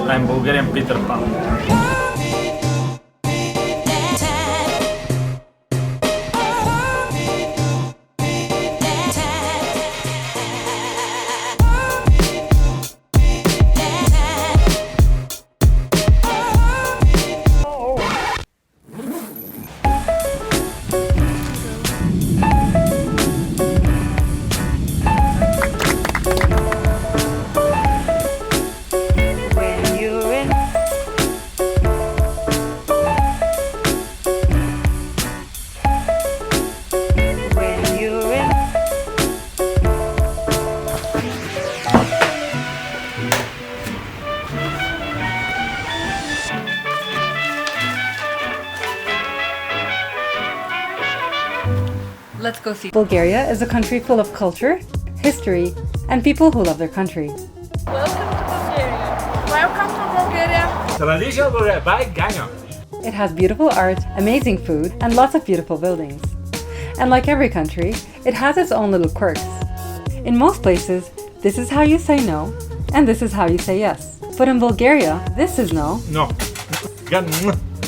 I'm Bulgarian Peter Pan. Let's go see. Bulgaria is a country full of culture, history, and people who love their country. Welcome to Bulgaria. Welcome to Bulgaria. Traditional Bulgaria by Ganya. It has beautiful art, amazing food, and lots of beautiful buildings. And like every country, it has its own little quirks. In most places, this is how you say no, and this is how you say yes. But in Bulgaria, this is no. No.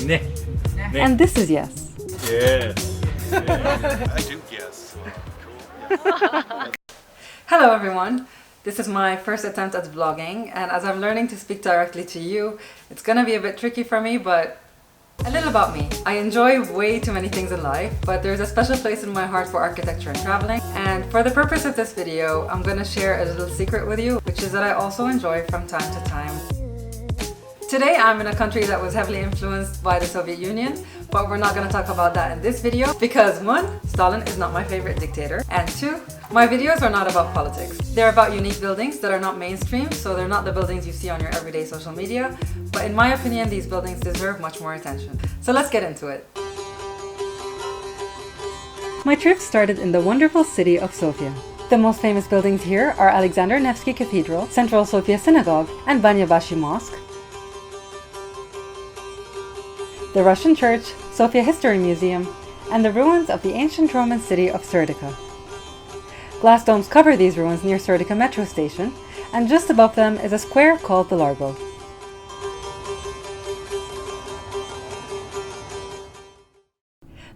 Ne. And this is yes. Yes. I do guess. Cool. Hello everyone, this is my first attempt at vlogging, and as I'm learning to speak directly to you, it's gonna be a bit tricky for me, but a little about me. I enjoy way too many things in life, but there's a special place in my heart for architecture and traveling, and for the purpose of this video, I'm gonna share a little secret with you, which is that I also enjoy from time to time. Today I'm in a country that was heavily influenced by the Soviet Union, but we're not going to talk about that in this video because 1. Stalin is not my favorite dictator, and 2. My videos are not about politics. They're about unique buildings that are not mainstream, so they're not the buildings you see on your everyday social media, but in my opinion these buildings deserve much more attention. So let's get into it. My trip started in the wonderful city of Sofia. The most famous buildings here are Alexander Nevsky Cathedral, Central Sofia Synagogue, and Banya Bashi Mosque, the Russian Church, Sofia History Museum, and the ruins of the ancient Roman city of Serdica. Glass domes cover these ruins near Serdica metro station, and just above them is a square called the Largo.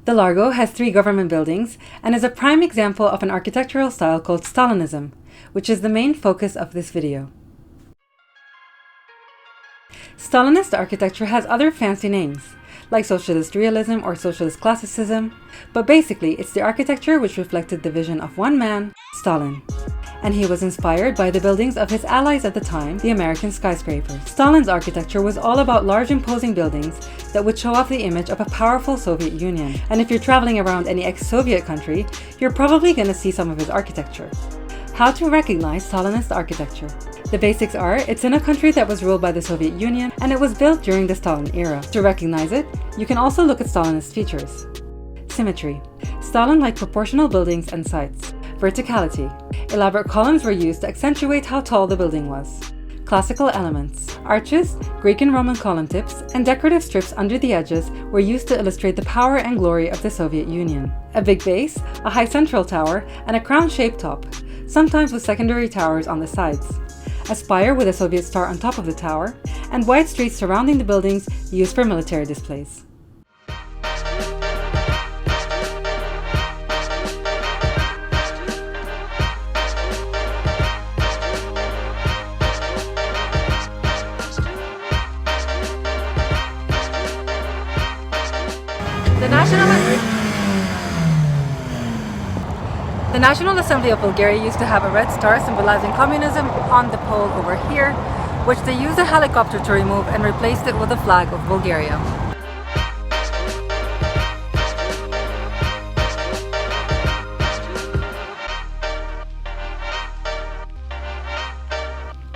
The Largo has 3 government buildings and is a prime example of an architectural style called Stalinism, which is the main focus of this video. Stalinist architecture has other fancy names, like socialist realism or socialist classicism, but basically it's the architecture which reflected the vision of one man, Stalin. And he was inspired by the buildings of his allies at the time, the American skyscrapers. Stalin's architecture was all about large imposing buildings that would show off the image of a powerful Soviet Union. And if you're traveling around any ex-Soviet country, you're probably going to see some of his architecture. How to recognize Stalinist architecture? The basics are, it's in a country that was ruled by the Soviet Union and it was built during the Stalin era. To recognize it, you can also look at Stalinist features. Symmetry. Stalin liked proportional buildings and sites. Verticality. Elaborate columns were used to accentuate how tall the building was. Classical elements. Arches, Greek and Roman column tips, and decorative strips under the edges were used to illustrate the power and glory of the Soviet Union. A big base, a high central tower, and a crown-shaped top, sometimes with secondary towers on the sides. A spire with a Soviet star on top of the tower, and wide streets surrounding the buildings used for military displays. The National Assembly of Bulgaria used to have a red star symbolizing communism on the pole over here, which they used a helicopter to remove and replaced it with the flag of Bulgaria.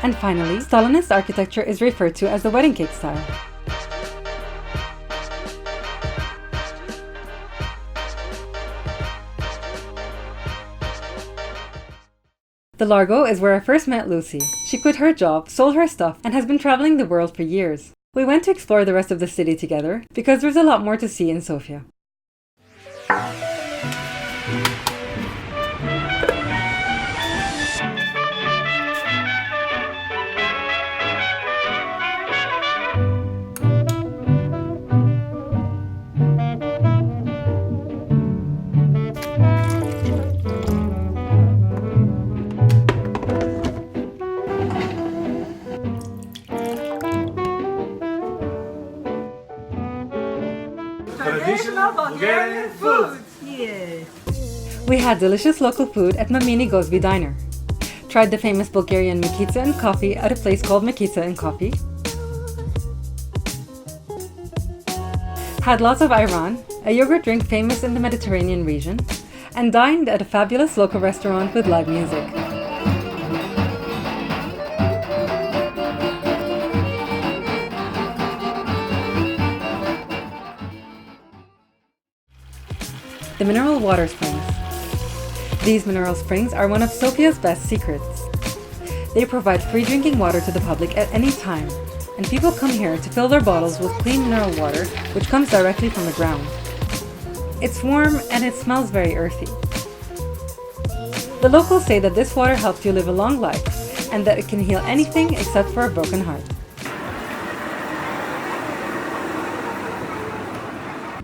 And finally, Stalinist architecture is referred to as the wedding cake style. The Largo is where I first met Lucy. She quit her job, sold her stuff, and has been traveling the world for years. We went to explore the rest of the city together because there's a lot more to see in Sofia. Traditional Bulgarian food. We had delicious local food at Mamini Gozbi Diner. Tried the famous Bulgarian Mikitsa and coffee at a place called Mikitsa and Coffee. Had lots of ayran, a yogurt drink famous in the Mediterranean region, and dined at a fabulous local restaurant with live music. The mineral water springs. These mineral springs are one of Sofia's best secrets. They provide free drinking water to the public at any time, and people come here to fill their bottles with clean mineral water, which comes directly from the ground. It's warm and it smells very earthy. The locals say that this water helps you live a long life, and that it can heal anything except for a broken heart.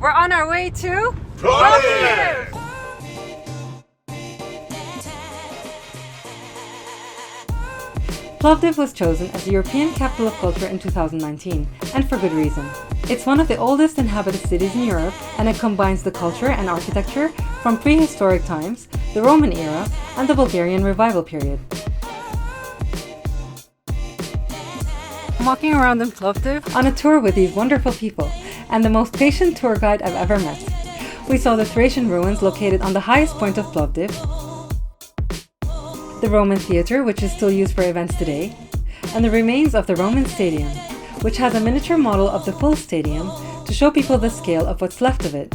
We're on our way to Plovdiv! Plovdiv was chosen as the European Capital of Culture in 2019, and for good reason. It's one of the oldest inhabited cities in Europe, and it combines the culture and architecture from prehistoric times, the Roman era, and the Bulgarian Revival period. I'm walking around in Plovdiv on a tour with these wonderful people, and the most patient tour guide I've ever met. We saw the Thracian ruins located on the highest point of Plovdiv, the Roman theatre, which is still used for events today, and the remains of the Roman stadium, which has a miniature model of the full stadium to show people the scale of what's left of it.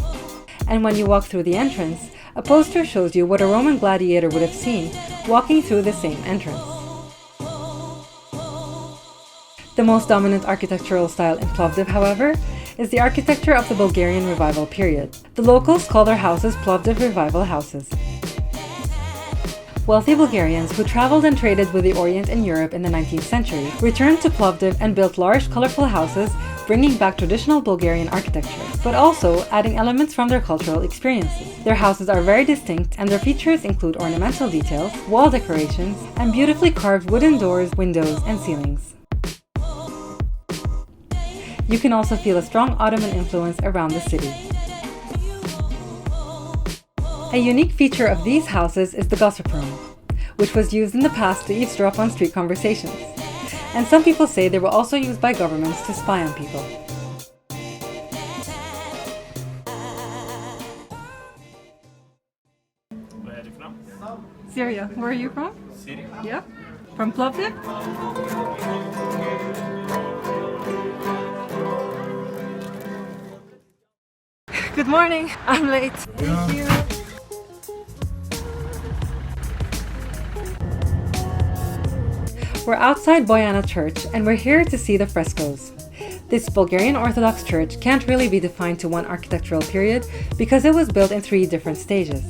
And when you walk through the entrance, a poster shows you what a Roman gladiator would have seen walking through the same entrance. The most dominant architectural style in Plovdiv, however, is the architecture of the Bulgarian Revival period. The locals call their houses Plovdiv Revival houses. Wealthy Bulgarians who traveled and traded with the Orient and Europe in the 19th century returned to Plovdiv and built large, colorful houses, bringing back traditional Bulgarian architecture, but also adding elements from their cultural experiences. Their houses are very distinct, and their features include ornamental details, wall decorations, and beautifully carved wooden doors, windows, and ceilings. You can also feel a strong Ottoman influence around the city. A unique feature of these houses is the gossip room, which was used in the past to eavesdrop on street conversations. And some people say they were also used by governments to spy on people. Where are you from? Syria. Where are you from? Syria. Yeah. From Plovdiv? Good morning. I'm late. Thank you. We're outside Boyana Church, and we're here to see the frescoes. This Bulgarian Orthodox church can't really be defined to one architectural period because it was built in 3 different stages.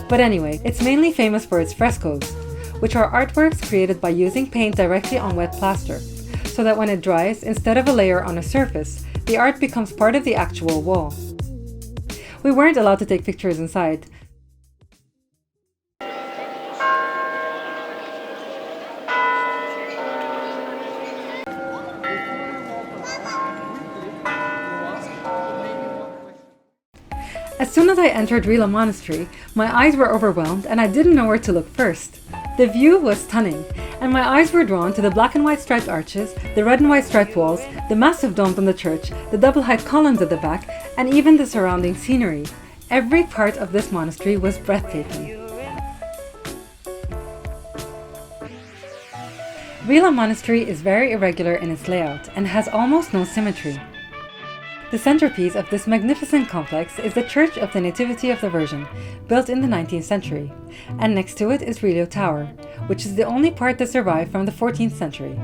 But anyway, it's mainly famous for its frescoes, which are artworks created by using paint directly on wet plaster, so that when it dries, instead of a layer on a surface, the art becomes part of the actual wall. We weren't allowed to take pictures inside. As soon as I entered Rila Monastery, my eyes were overwhelmed and I didn't know where to look first. The view was stunning, and my eyes were drawn to the black and white striped arches, the red and white striped walls, the massive domes on the church, the double-height columns at the back, and even the surrounding scenery. Every part of this monastery was breathtaking. Rila Monastery is very irregular in its layout and has almost no symmetry. The centerpiece of this magnificent complex is the Church of the Nativity of the Virgin, built in the 19th century, and next to it is Rila Tower, which is the only part that survived from the 14th century.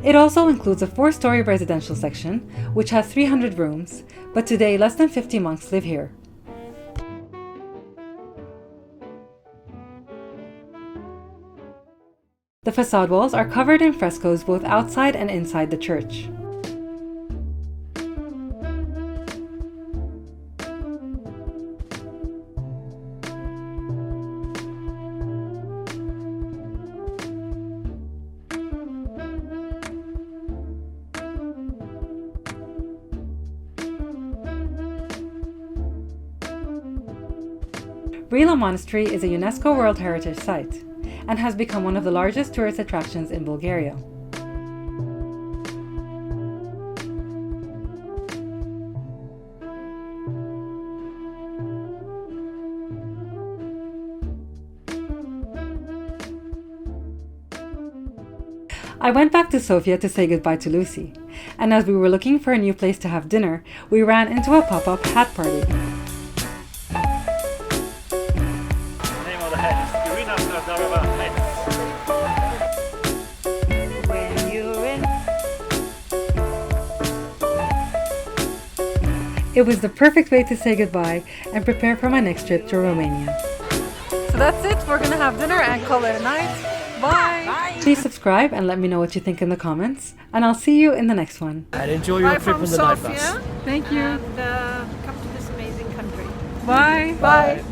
It also includes a 4-story residential section, which has 300 rooms, but today less than 50 monks live here. The facade walls are covered in frescoes both outside and inside the church. Rila Monastery is a UNESCO World Heritage Site and has become one of the largest tourist attractions in Bulgaria. I went back to Sofia to say goodbye to Lucy, and as we were looking for a new place to have dinner, we ran into a pop-up hat party. The name of the hat is Irina Sardarova hat. When you're in. It was the perfect way to say goodbye and prepare for my next trip to Romania. So that's it, we're gonna have dinner and call it a night. Bye! Please subscribe and let me know what you think in the comments, and I'll see you in the next one. And enjoy your Bye trip from on the night Sofia. bus. Thank you. And come to this amazing country. Bye! Bye.